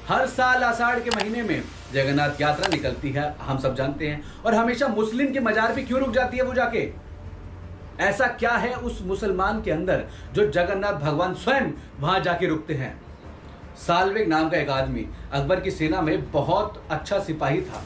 हर साल आषाढ़ के महीने में जगन्नाथ यात्रा निकलती है, हम सब जानते हैं। और हमेशा मुस्लिम के मजार पे क्यों रुक जाती है वो जाके? ऐसा क्या है उस मुसलमान के अंदर जो जगन्नाथ भगवान स्वयं वहां जाके रुकते हैं? साल्वेग नाम का एक आदमी अकबर की सेना में बहुत अच्छा सिपाही था,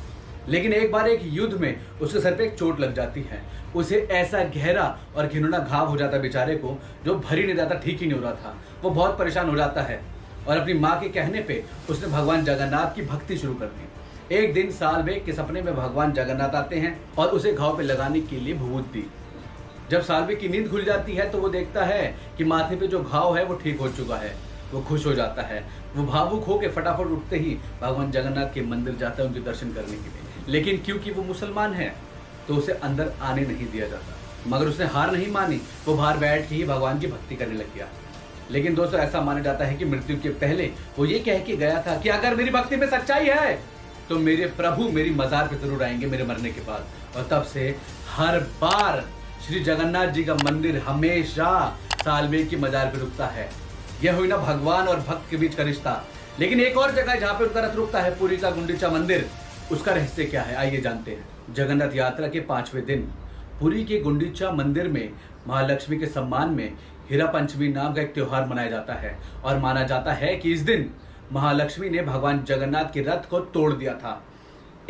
लेकिन एक बार एक युद्ध में उसके सर पे एक चोट लग जाती है। उसे ऐसा गहरा और घिनौना घाव हो जाता बेचारे को, जो भर ही नहीं जाता, ठीक ही नहीं हो रहा था। वो बहुत परेशान हो जाता है और अपनी माँ के कहने पे उसने भगवान जगन्नाथ की भक्ति शुरू कर दी। एक दिन साल्वेग के सपने में भगवान जगन्नाथ आते हैं और उसे घाव पे लगाने के लिए भभूत दी। जब साल्वेग की नींद खुल जाती है तो वो देखता है कि माथे पे जो घाव है वो ठीक हो चुका है। वो खुश हो जाता है। वो भावुक होकर फटाफट उठते ही भगवान जगन्नाथ के मंदिर जाता है उनके दर्शन करने के लिए। लेकिन क्योंकि वो मुसलमान है तो उसे अंदर आने नहीं दिया जाता। मगर उसने हार नहीं मानी, वो बाहर बैठ के ही भगवान की भक्ति करने लग गया। लेकिन दोस्तों, ऐसा माना जाता है कि मृत्यु के पहले वो ये कह के गया था कि अगर मेरी भक्ति में सच्चाई है तो मेरे प्रभु मेरी मजार पे जरूर आएंगे मेरे मरने के बाद। और तब से हर बार श्री जगन्नाथ जी का मंदिर हमेशा साल्वेग की मजार पे रुकता है। यह हुई ना भगवान और भक्त के बीच का रिश्ता। लेकिन एक और जगह जहाँ पे उनका रथ रुकता है, पुरी का गुंडीचा मंदिर, उसका रहस्य क्या है आइए जानते हैं। जगन्नाथ यात्रा के 5वें दिन पुरी के गुंडीचा मंदिर में महालक्ष्मी के सम्मान में हीरा पंचमी नाम का एक त्योहार मनाया जाता है। और माना जाता है कि इस दिन महालक्ष्मी ने भगवान जगन्नाथ के रथ को तोड़ दिया था।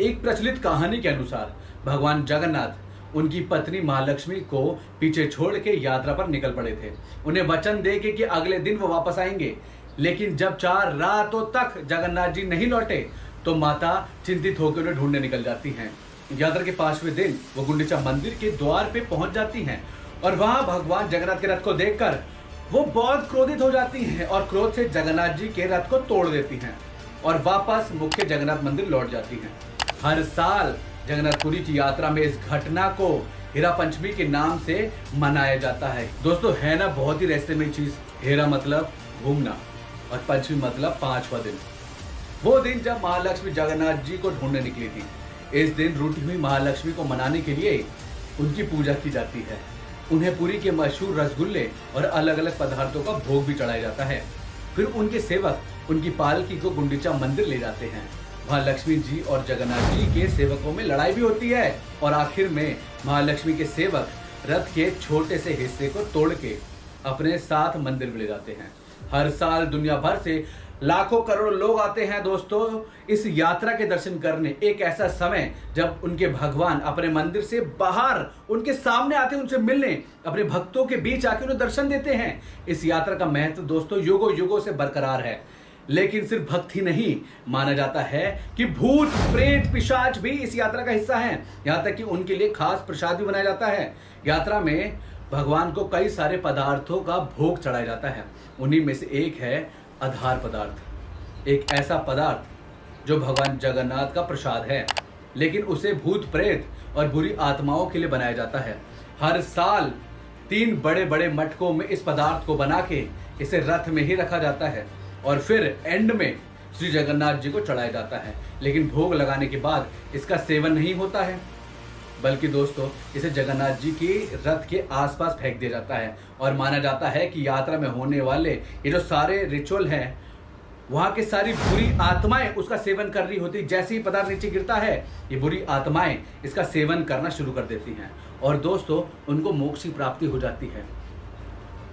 एक प्रचलित कहानी के अनुसार भगवान जगन्नाथ उनकी पत्नी महालक्ष्मी को पीछे छोड़ के यात्रा पर निकल पड़े थे, उन्हें वचन दे के कि अगले दिन वो वापस आएंगे। लेकिन जब 4 रातों तक जगन्नाथ जी नहीं लौटे तो माता चिंतित होकर उन्हें ढूंढने निकल जाती हैं। यात्रा के 5वें दिन वो गुंडीचा मंदिर के द्वार पे पहुंच जाती हैं और वहां भगवान जगन्नाथ के रथ को देखकर वो बहुत क्रोधित हो जाती हैं और क्रोध से जगन्नाथ जी के रथ को तोड़ देती हैं और वापस मुख्य जगन्नाथ मंदिर लौट जाती हैं। हर साल जगन्नाथपुरी की यात्रा में इस घटना को हीरा पंचमी के नाम से मनाया जाता है। दोस्तों, है ना बहुत ही रहस्यमय चीज। हीरा मतलब घूमना और पंचमी मतलब 5वां दिन। वो दिन जब महालक्ष्मी जगन्नाथ जी को ढूंढने निकली थी। इस दिन रूठी हुई महालक्ष्मी को मनाने के लिए उनकी पूजा की जाती है। उन्हें पुरी के मशहूर रसगुल्ले और अलग अलग पदार्थों का भोग भी चढ़ाया जाता है। फिर उनके सेवक उनकी पालकी को गुंडीचा मंदिर ले जाते हैं। वहाँ लक्ष्मी जी और जगन्नाथ जी के सेवकों में लड़ाई भी होती है और आखिर में महालक्ष्मी के सेवक रथ के छोटे से हिस्से को तोड़ के अपने साथ मंदिर में ले जाते हैं। हर साल दुनिया भर से लाखों करोड़ों लोग आते हैं दोस्तों इस यात्रा के दर्शन करने। एक ऐसा समय जब उनके भगवान अपने मंदिर से बाहर उनके सामने आते हैं, उनसे मिलने, अपने भक्तों के बीच आके उन्हें दर्शन देते हैं। इस यात्रा का महत्व दोस्तों युगों युगों से बरकरार है। लेकिन सिर्फ भक्त ही नहीं, माना जाता है कि भूत प्रेत पिशाच भी इस यात्रा का हिस्सा हैं। यहाँ तक कि उनके लिए खास प्रसाद भी बनाया जाता है। यात्रा में भगवान को कई सारे पदार्थों का भोग चढ़ाया जाता है। उन्हीं में से एक है आधार पदार्थ, एक ऐसा पदार्थ जो भगवान जगन्नाथ का प्रसाद है, लेकिन उसे भूत प्रेत और बुरी आत्माओं के लिए बनाया जाता है। हर साल 3 बड़े बड़े मटकों में इस पदार्थ को बना के इसे रथ में ही रखा जाता है और फिर एंड में श्री जगन्नाथ जी को चढ़ाया जाता है। लेकिन भोग लगाने के बाद इसका सेवन नहीं होता है, बल्कि दोस्तों इसे जगन्नाथ जी के रथ के आसपास फेंक दिया जाता है। और माना जाता है कि यात्रा में होने वाले ये जो सारे रिचुअल हैं, वहाँ की सारी बुरी आत्माएं उसका सेवन कर रही होती। जैसे ही पदार्थ नीचे गिरता है, ये बुरी आत्माएं इसका सेवन करना शुरू कर देती हैं और दोस्तों उनको मोक्ष की प्राप्ति हो जाती है।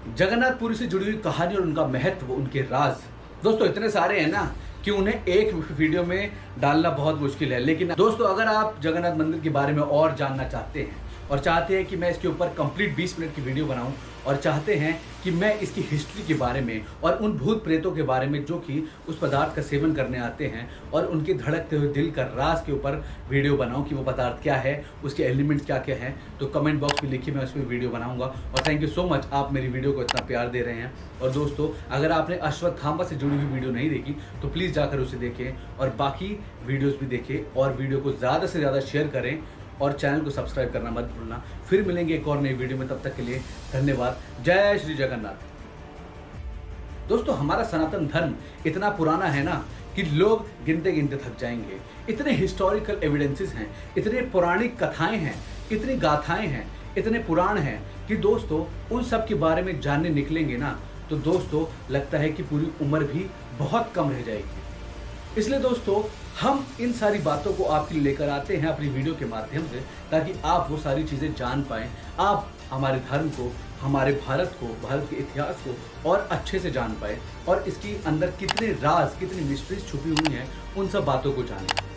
जगन्नाथपुरी से जुड़ी हुई कहानी और उनका महत्व, उनके राज दोस्तों इतने सारे हैं ना कि उन्हें एक वीडियो में डालना बहुत मुश्किल है। लेकिन दोस्तों, अगर आप जगन्नाथ मंदिर के बारे में और जानना चाहते हैं और चाहते हैं कि मैं इसके ऊपर कंप्लीट 20 मिनट की वीडियो बनाऊं और चाहते हैं कि मैं इसकी हिस्ट्री के बारे में और उन भूत प्रेतों के बारे में जो कि उस पदार्थ का सेवन करने आते हैं और उनके धड़कते हुए दिल का राज के ऊपर वीडियो बनाऊं कि वो पदार्थ क्या है, उसके एलिमेंट्स क्या क्या हैं, तो कमेंट बॉक्स में लिखिए, मैं उस पर वीडियो बनाऊंगा। और थैंक यू सो मच, आप मेरी वीडियो को इतना प्यार दे रहे हैं। और दोस्तों, अगर आपने अश्वत्थामा से जुड़ी हुई वीडियो नहीं देखी तो प्लीज़ जाकर उसे देखें और बाकी वीडियोज़ भी देखें और वीडियो को ज़्यादा से ज़्यादा शेयर करें और चैनल को सब्सक्राइब करना मत भूलना। फिर मिलेंगे एक और नई वीडियो में, तब तक के लिए धन्यवाद। जय श्री जगन्नाथ। दोस्तों, हमारा सनातन धर्म इतना पुराना है ना कि लोग गिनते गिनते थक जाएंगे। इतने हिस्टोरिकल एविडेंसेस हैं, इतने पौराणिक कथाएं हैं, इतनी गाथाएं हैं, इतने पुराण हैं कि दोस्तों उन सब के बारे में जानने निकलेंगे ना तो दोस्तों लगता है कि पूरी उम्र भी बहुत कम रह जाएगी। इसलिए दोस्तों हम इन सारी बातों को आपके लिए लेकर आते हैं अपनी वीडियो के माध्यम से, ताकि आप वो सारी चीज़ें जान पाएँ, आप हमारे धर्म को, हमारे भारत को, भारत के इतिहास को और अच्छे से जान पाएँ और इसकी अंदर कितने राज, कितनी मिस्ट्रीज छुपी हुई हैं, उन सब बातों को जानें।